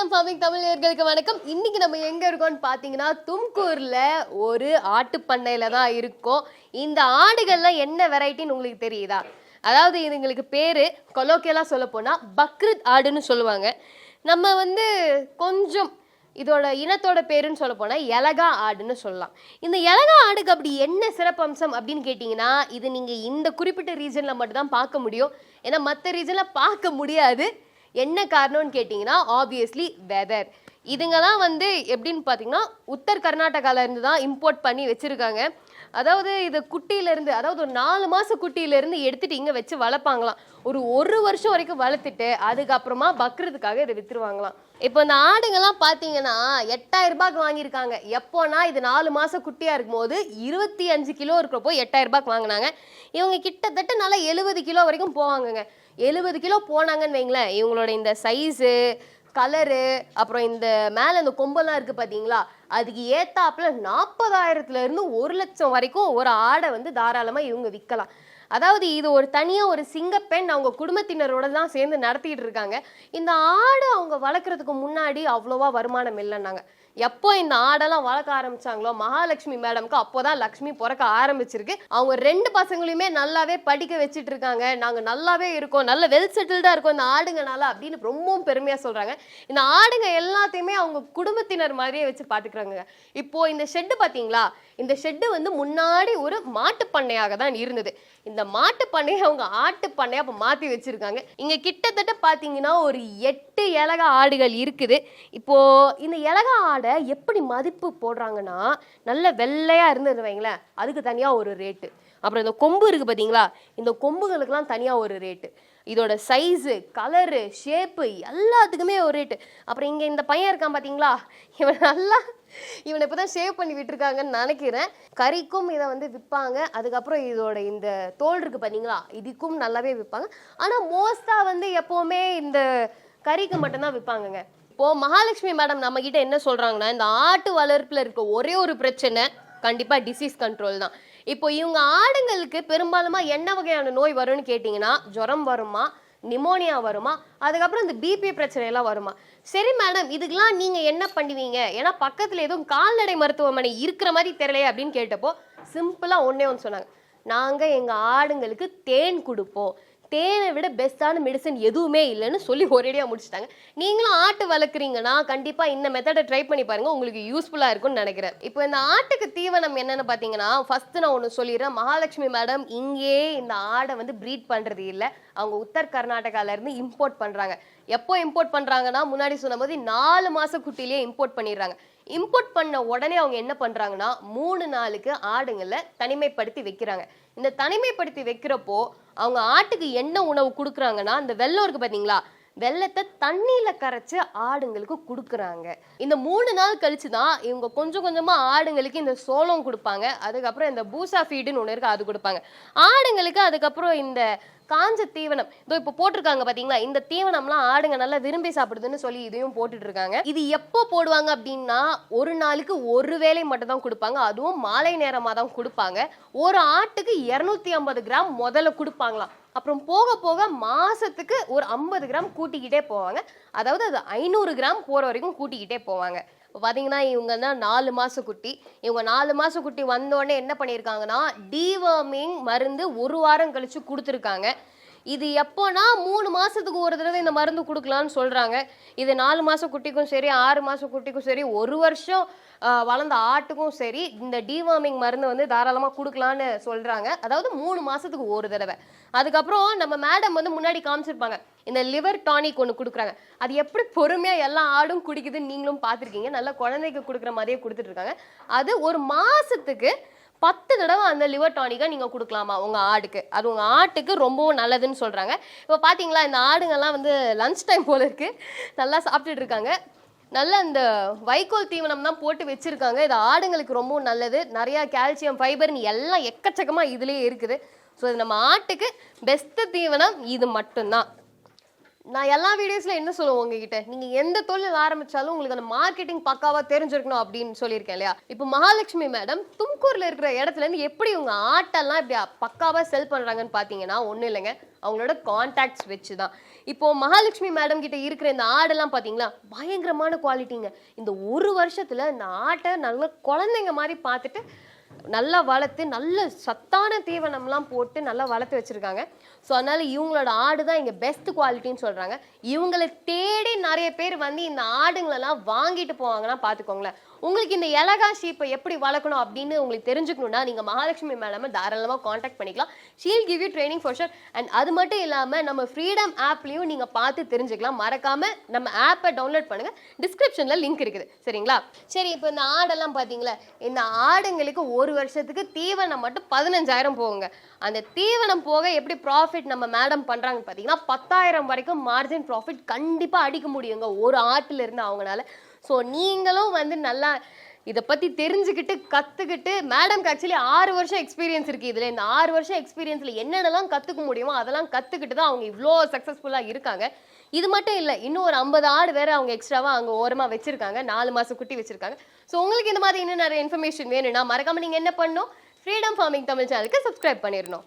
KM farming தமிழர்களுக்கு வணக்கம். இன்னைக்கு நம்ம எங்க இருக்கோம்னு பாத்தீங்கன்னா தும்கூர்ல ஒரு ஆட்டு பண்ணையில தான் இருக்கோம். இந்த ஆடுகள்லாம் என்ன வெரைட்டின்னு உங்களுக்கு தெரியுதா? அதாவது இதுங்களுக்கு பேரு கொலோக்கியலா சொல்ல போனா பக்ரீத் ஆடுன்னு சொல்லுவாங்க. நம்ம கொஞ்சம் இதோட இனத்தோட பேருன்னு சொல்ல போனா எலகா ஆடுன்னு சொல்லலாம். இந்த எலகா ஆடுக்கு அப்படி என்ன சிறப்பம்சம் அப்படின்னு கேட்டிங்கன்னா, இது நீங்க இந்த குறிப்பிட்ட ரீஜன்ல மட்டும் தான் பார்க்க முடியும். ஏன்னா மற்ற ரீஜன்ல பார்க்க முடியாது. என்ன காரணம்னு கேட்டிங்கன்னா ஆப்வியஸ்லி வெதர். இதுங்க தான் எப்படின்னு பார்த்தீங்கன்னா உத்தர் கர்நாடகாவிலேருந்து தான் இம்போர்ட் பண்ணி வச்சுருக்காங்க. அதாவது இது குட்டியிலேருந்து, அதாவது ஒரு 4 மாத குட்டியிலேருந்து எடுத்துகிட்டு இங்கே வச்சு வளர்ப்பாங்களாம். ஒரு வருஷம் வரைக்கும் வளர்த்துட்டு அதுக்கப்புறமா பக்ரீத்துக்காக இதை விற்றுருவாங்களாம். இப்போ இந்த ஆடுங்கள்லாம் பார்த்தீங்கன்னா 8000 ரூபாய்க்கு வாங்கியிருக்காங்க. எப்போனா இது 4 மாதம் குட்டியாக இருக்கும்போது 25 கிலோ இருக்கிறப்போ 8000 ரூபாய்க்கு வாங்கினாங்க. இவங்க கிட்டத்தட்ட நல்லா 70 கிலோ வரைக்கும் போவாங்கங்க. 70 கிலோ போனாங்கன்னு வைங்களேன், இவங்களோட இந்த சைஸு, கலரு, அப்புறம் இந்த மேலே இந்த கொம்பெல்லாம் இருக்குது பார்த்தீங்களா, அதுக்கு ஏத்தாப்புல 40,000லேருந்து 1,00,000 வரைக்கும் ஒரு ஆடை தாராளமாக இவங்க விற்கலாம். அதாவது இது ஒரு தனியாக ஒரு சிங்கப்பெண் அவங்க குடும்பத்தினரோட தான் சேர்ந்து நடத்திட்டு இருக்காங்க. இந்த ஆடு அவங்க வளர்க்குறதுக்கு முன்னாடி அவ்வளோவா வருமானம் இல்லைன்னாங்க. எப்போ இந்த ஆடெல்லாம் வளர்க்க ஆரம்பிச்சாங்களோ மகாலட்சுமி மேடம்க்கு அப்போதான் லக்ஷ்மி பிறக்க ஆரம்பிச்சிருக்கு. அவங்க 2 பசங்களையுமே நல்லாவே படிக்க வச்சுட்டு இருக்காங்க. நாங்கள் நல்லாவே இருக்கோம், நல்ல வெல் செட்டில்டாக இருக்கோம் இந்த ஆடுங்கனால அப்படின்னு ரொம்பவும் பெருமையாக சொல்கிறாங்க. இந்த ஆடுங்க எல்லாத்தையுமே அவங்க குடும்பத்தினர் மாதிரியே வச்சு பார்த்துக்கிறாங்க. இப்போது இந்த ஷெட்டு பார்த்தீங்களா, இந்த ஷெட்டு முன்னாடி ஒரு மாட்டு பண்ணையாக தான் இருந்தது. இந்த மாட்டு பண்ணையை அவங்க ஆட்டு பண்ணையை அப்போ மாற்றி வச்சுருக்காங்க. இங்கே கிட்டத்தட்ட பார்த்தீங்கன்னா ஒரு 8 எலகா ஆடுகள் இருக்குது. இப்போது இந்த எலகா ஆடை எப்படி மதிப்பு போடுறாங்கன்னா, நல்ல வெள்ளையாக இருந்தது வைங்களேன், அதுக்கு தனியாக ஒரு ரேட்டு. அப்புறம் இந்த கொம்பு இருக்குது பார்த்தீங்களா, இந்த கொம்புகளுக்கெல்லாம் தனியாக ஒரு ரேட்டு. இதோட சைஸு, கலரு, ஷேப்பு எல்லாத்துக்குமே ஒரு ரேட்டு. அப்புறம் இங்கே இந்த பையன் இருக்கான் பார்த்தீங்களா, இவனை இப்போ தான் ஷேவ் பண்ணி விட்டுருக்காங்கன்னு நினைக்கிறேன். கறிக்கும் இதை விற்பாங்க. அதுக்கப்புறம் இதோட இந்த தோல் இருக்குது பார்த்தீங்களா, இதுக்கும் நல்லாவே விற்பாங்க. ஆனால் மோஸ்ட்டாக எப்போவுமே இந்த கறிக்கு மட்டும்தான் விற்பாங்கங்க. இப்போது மகாலட்சுமி மேடம் நம்மக்கிட்ட என்ன சொல்கிறாங்கன்னா, இந்த ஆட்டு வளர்ப்பில் இருக்க ஒரே ஒரு பிரச்சனை கண்டிப்பாக டிசீஸ் கண்ட்ரோல் தான். இப்போ இவங்க ஆடுங்களுக்கு பெரும்பாலுமா என்ன வகையான நோய் வரும்னு கேட்டிங்கன்னா, ஜுரம் வருமா, நிமோனியா வருமா, அதுக்கப்புறம் இந்த பிபி பிரச்சனையெல்லாம் வருமா. சரி மேடம், இதுக்கெல்லாம் நீங்கள் என்ன பண்ணுவீங்க, ஏன்னா பக்கத்தில் எதுவும் கால்நடை மருத்துவமனை இருக்கிற மாதிரி தெரியலையே அப்படின்னு கேட்டப்போ சிம்பிளாக ஒன்றே ஒன்று சொன்னாங்க, நாங்கள் எங்கள் ஆடுங்களுக்கு தேன் கொடுப்போம், தேனை விட பெஸ்ட்டான மெடிசன் எதுவுமே இல்லைன்னு சொல்லி ஒரேடியாக முடிச்சிட்டாங்க. நீங்களும் ஆட்டு வளர்க்குறீங்கன்னா கண்டிப்பாக இந்த மெத்தடை ட்ரை பண்ணி பாருங்கள், உங்களுக்கு யூஸ்ஃபுல்லாக இருக்கும்னு நினைக்கிறேன். இப்போ இந்த ஆட்டுக்கு தீவனம் என்னென்னு பார்த்தீங்கன்னா, ஃபஸ்ட்டு நான் ஒன்று சொல்லிடுறேன். மகாலட்சுமி மேடம் இங்கே இந்த ஆடை ப்ரீட் பண்ணுறது இல்லை, அவங்க உத்தர் கர்நாடகாவிலேருந்து இம்போர்ட் பண்ணுறாங்க. எப்போ இம்போர்ட் பண்ணுறாங்கன்னா, முன்னாடி சொன்னபோது 4 மாத குட்டிலேயே இம்போர்ட் பண்ணிடுறாங்க. இம்போர்ட் பண்ண உடனே அவங்க என்ன பண்ணுறாங்கன்னா 3 நாளுக்கு ஆடுங்களை தனிமைப்படுத்தி வைக்கிறாங்க. இந்த தனிமைப்படுத்தி வைக்கிறப்போ அவங்க ஆட்டுக்கு என்ன உணவு கொடுக்குறாங்கன்னா, இந்த வெல்லம் இருக்குது பார்த்தீங்களா, வெல்லத்தை தண்ணியில் கரைச்சி ஆடுங்களுக்கு கொடுக்குறாங்க. இந்த 3 நாள் கழிச்சு தான் இவங்க கொஞ்சம் கொஞ்சமாக ஆடுங்களுக்கு இந்த சோளம் கொடுப்பாங்க. அதுக்கப்புறம் இந்த பூசா ஃபீடுன்னு ஒன்று இருக்குது, அது கொடுப்பாங்க ஆடுங்களுக்கு. அதுக்கப்புறம் இந்த காஞ்ச தீவனம் இதோ இப்போ போட்டிருக்காங்க பார்த்தீங்களா, இந்த தீவனம்லாம் ஆடுங்க நல்லா விரும்பி சாப்பிடுதுன்னு சொல்லி இதையும் போட்டுட்டு இருக்காங்க. இது எப்போ போடுவாங்க அப்படின்னா, ஒரு நாளுக்கு ஒரு வேளை மட்டும் தான் கொடுப்பாங்க, அதுவும் மாலை நேரமாக தான் கொடுப்பாங்க. ஒரு ஆட்டுக்கு 250 கிராம் முதல்ல கொடுப்பாங்களாம். அப்புறம் போக போக மாசத்துக்கு ஒரு 50 கிராம் கூட்டிக்கிட்டே போவாங்க. அதாவது அது 500 கிராம் போகிற வரைக்கும் கூட்டிக்கிட்டே போவாங்க. பார்த்தீங்கன்னா இவங்க தான் 4 மாத குட்டி. இவங்க 4 மாத குட்டி வந்தோடனே என்ன பண்ணியிருக்காங்கன்னா, டீவர்மிங் மருந்து 1 வாரம் கழித்து கொடுத்துருக்காங்க. இது எப்போனா 3 மாதத்துக்கு ஒரு தடவை இந்த மருந்து கொடுக்கலான்னு சொல்கிறாங்க. இது 4 மாத குட்டிக்கும் சரி, 6 மாத குட்டிக்கும் சரி, 1 வருஷம் வளர்ந்த ஆட்டுக்கும் சரி இந்த டீவர்மிங் மருந்து தாராளமாக கொடுக்கலான்னு சொல்கிறாங்க. அதாவது 3 மாதத்துக்கு ஒரு தடவை. அதுக்கப்புறம் நம்ம மேடம் முன்னாடி காமிச்சிருப்பாங்க, இந்த லிவர் டானிக் ஒன்று கொடுக்குறாங்க. அது எப்படி பொறுமையாக எல்லா ஆடும் குடிக்குதுன்னு நீங்களும் பார்த்துருக்கீங்க. நல்லா குழந்தைக்கு கொடுக்குற மாதிரியே கொடுத்துட்ருக்காங்க. அது ஒரு மாதத்துக்கு 10 தடவை அந்த லிவர் டானிக்கை நீங்கள் கொடுக்கலாமா உங்கள் ஆடுக்கு. அது உங்கள் ஆட்டுக்கு ரொம்பவும் நல்லதுன்னு சொல்கிறாங்க. இப்போ பார்த்தீங்களா இந்த ஆடுங்கள்லாம் லன்ச் டைம் போல் இருக்குது, நல்லா சாப்பிட்டுட்டு இருக்காங்க. நல்ல இந்த வைக்கோல் தீவனம் தான் போட்டு வச்சுருக்காங்க. இது ஆடுங்களுக்கு ரொம்பவும் நல்லது. நிறையா கால்சியம், ஃபைபர்னு எல்லாம் எக்கச்சக்கமாக இதுலேயே இருக்குது. ஸோ இது நம்ம ஆட்டுக்கு பெஸ்ட்டு தீவனம் இது மட்டும்தான். நான் எல்லா வீடியோஸில் என்ன சொல்லுவேன் உங்ககிட்ட, நீங்கள் எந்த தொழில் ஆரம்பித்தாலும் உங்களுக்கு அந்த மார்க்கெட்டிங் பக்காவாக தெரிஞ்சிருக்கணும் அப்படின்னு சொல்லியிருக்கேன் இல்லையா. இப்போ மகாலட்சுமி மேடம் தும்கூரில் இருக்கிற இடத்துலேருந்து எப்படி உங்கள் ஆட்டெல்லாம் இப்படி பக்காவாக செல் பண்ணுறாங்கன்னு பார்த்தீங்கன்னா, ஒன்றும் இல்லைங்க, அவங்களோட கான்டாக்ட்ஸ் வச்சு தான். இப்போ மகாலட்சுமி மேடம் கிட்ட இருக்கிற இந்த ஆடெல்லாம் பாத்தீங்களா பயங்கரமான குவாலிட்டிங்க. இந்த ஒரு வருஷத்துல இந்த ஆட்டை நல்ல குழந்தைங்க மாதிரி பார்த்துட்டு நல்லா வளர்த்து நல்ல சத்தான தீவனம்லாம் போட்டு நல்லா வளர்த்து வச்சிருக்காங்க. ஸோ அதனால இவங்களோட ஆடு தான் இங்கே பெஸ்ட் குவாலிட்டின்னு சொல்றாங்க. இவங்களை தேடி நிறைய பேர் வந்து இந்த ஆடுங்களெல்லாம் வாங்கிட்டு போவாங்கன்னா பார்த்துக்கோங்களேன். உங்களுக்கு இந்த எலகா ஷீப்பை எப்படி வளர்க்கணும் அப்படின்னு உங்களுக்கு தெரிஞ்சுக்கணும்னா நீங்கள் மகாலட்சுமி மேடம் தாராளமாக காண்டாக்ட் பண்ணிக்கலாம். She'll give you training for sure. And அது மட்டும் இல்லாமல் நம்ம ஃப்ரீடம் ஆப்லையும் நீங்கள் பார்த்து தெரிஞ்சுக்கலாம். மறக்காம நம்ம ஆப்பை டவுன்லோட் பண்ணுங்க. டிஸ்கிரிப்ஷனில் லிங்க் இருக்குது. சரிங்களா? சரி, இப்போ இந்த ஆடெல்லாம் பார்த்தீங்களா, இந்த ஆடுங்களுக்கு ஒரு வருஷத்துக்கு தீவனம் மட்டும் 15,000 போகுங்க. அந்த தீவனம் போக எப்படி ப்ராஃபிட் நம்ம மேடம் பண்ணுறாங்கன்னு பார்த்தீங்கன்னா 10,000 வரைக்கும் மார்ஜின் ப்ராஃபிட் கண்டிப்பாக அடிக்க முடியுங்க ஒரு ஆட்டில் இருந்து அவங்களால. ஸோ நீங்களும் வந்து நல்லா இதை பற்றி தெரிஞ்சுக்கிட்டு கற்றுக்கிட்டு, மேடம்க்கு ஆக்சுவலி 6 வருஷம் எக்ஸ்பீரியன்ஸ் இருக்குது. இதில் இந்த 6 வருஷம் எக்ஸ்பீரியன்ஸில் என்னென்னலாம் கற்றுக்க முடியுமோ அதெல்லாம் கற்றுக்கிட்டு தான் அவங்க இவ்வளோ சக்ஸஸ்ஃபுல்லாக இருக்காங்க. இது மட்டும் இல்லை, இன்னும் ஒரு 50 ஆடு வேறு அவங்க எக்ஸ்ட்ராவாக அங்கே ஓரமாக வச்சுருக்காங்க. 4 மாதம் குட்டி வச்சுருக்காங்க. ஸோ உங்களுக்கு இந்த மாதிரி இன்னும் நிறைய இன்ஃபர்மேஷன் வேணும்னா மறக்காமல் நீங்கள் என்ன பண்ணணும், ஃப்ரீடம் ஃபார்மிங் தமிழ் சேனலுக்கு சப்ஸ்கிரைப் பண்ணிடணும்.